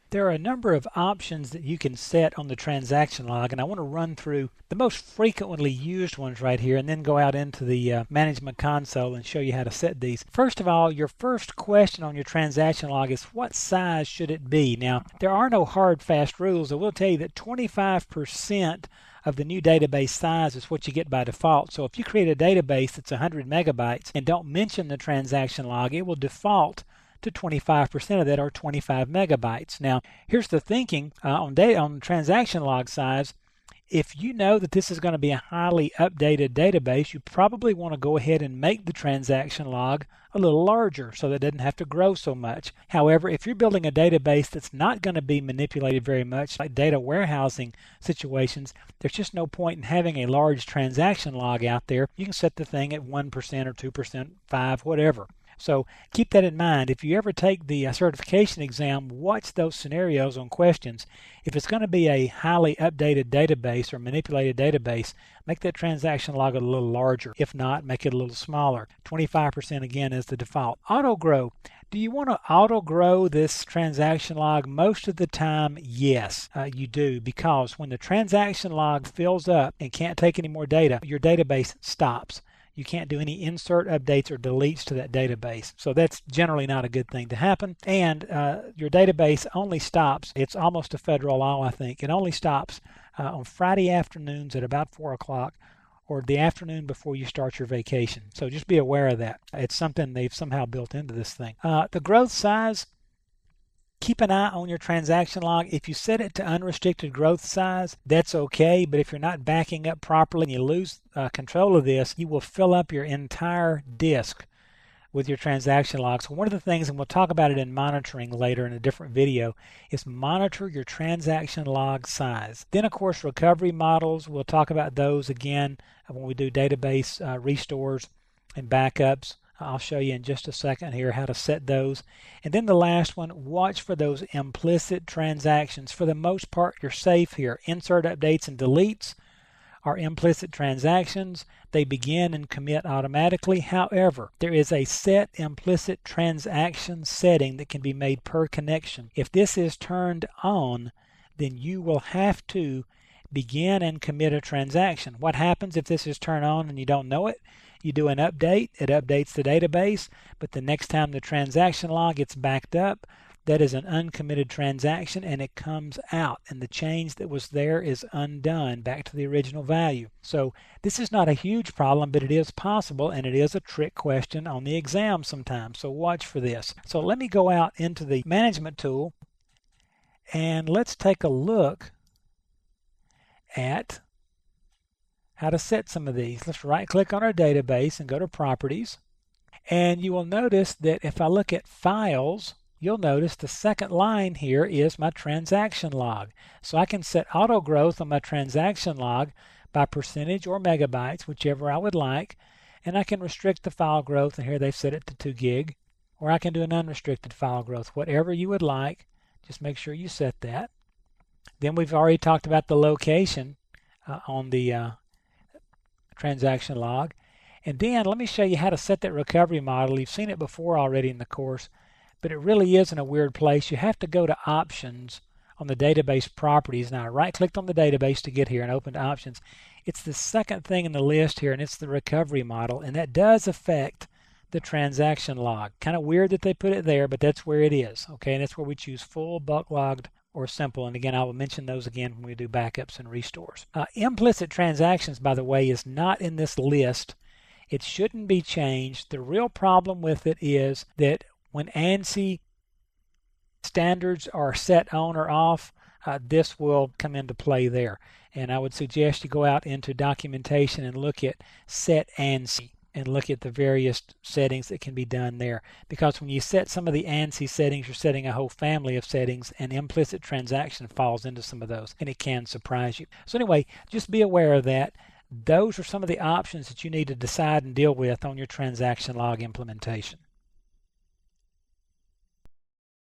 There are a number of options that you can set on the transaction log, and I want to run through the most frequently used ones right here and then go out into the management console and show you how to set these. First of all, your first question on your transaction log is what size should it be? Now, there are no hard, fast rules. I will tell you that 25% of the new database size is what you get by default. So if you create a database that's 100 megabytes and don't mention the transaction log, it will default to 25% of that, or 25 megabytes. Now, here's the thinking on transaction log size. If you know that this is going to be a highly updated database, you probably want to go ahead and make the transaction log a little larger so that it doesn't have to grow so much. However, if you're building a database that's not going to be manipulated very much, like data warehousing situations, there's just no point in having a large transaction log out there. You can set the thing at 1% or 2%, 5%, whatever. So keep that in mind. If you ever take the certification exam, watch those scenarios on questions. If it's going to be a highly updated database or manipulated database, make that transaction log a little larger. If not, make it a little smaller. 25% again is the default. Auto grow. Do you want to auto grow this transaction log? Most of the time, yes, you do, because when the transaction log fills up and can't take any more data, your database stops. You can't do any insert updates or deletes to that database. So that's generally not a good thing to happen. And your database only stops, it's almost a federal law, I think. It only stops on Friday afternoons at about 4 o'clock or the afternoon before you start your vacation. So just be aware of that. It's something they've somehow built into this thing. The growth size, keep an eye on your transaction log. If you set it to unrestricted growth size, that's okay, but if you're not backing up properly and you lose control of this, you will fill up your entire disk with your transaction log. So one of the things, and we'll talk about it in monitoring later in a different video, is monitor your transaction log size. Then, of course, recovery models, we'll talk about those again when we do database restores and backups. I'll show you in just a second here how to set those. And then the last one, watch for those implicit transactions. For the most part, you're safe here. Insert updates and deletes are implicit transactions. They begin and commit automatically. However, there is a set implicit transaction setting that can be made per connection. If this is turned on, then you will have to begin and commit a transaction. What happens if this is turned on and you don't know it? You do an update, it updates the database, but the next time the transaction log gets backed up, that is an uncommitted transaction and it comes out, and the change that was there is undone back to the original value. So this is not a huge problem, but it is possible, and it is a trick question on the exam sometimes, so watch for this. So let me go out into the management tool and let's take a look at how to set some of these. Let's right click on our database and go to properties, and you will notice that if I look at files, you'll notice the second line here is my transaction log. So I can set auto growth on my transaction log by percentage or megabytes, whichever I would like, and I can restrict the file growth, and here they've set it to 2 gig, or I can do an unrestricted file growth, whatever you would like. Just make sure you set that. Then we've already talked about the location on the transaction log. And then let me show you how to set that recovery model. You've seen it before already in the course, but it really is in a weird place. You have to go to options on the database properties. Now I right clicked on the database to get here and opened options. It's the second thing in the list here, and it's the recovery model, and that does affect the transaction log. Kind of weird that they put it there, but that's where it is. Okay, and that's where we choose full, bulk logged, or simple. And again, I will mention those again when we do backups and restores. Implicit transactions, by the way, is not in this list. It shouldn't be changed. The real problem with it is that when ANSI standards are set on or off, this will come into play there. And I would suggest you go out into documentation and look at set ANSI and look at the various settings that can be done there. Because when you set some of the ANSI settings, you're setting a whole family of settings, and implicit transaction falls into some of those, and it can surprise you. So anyway, just be aware of that. Those are some of the options that you need to decide and deal with on your transaction log implementation.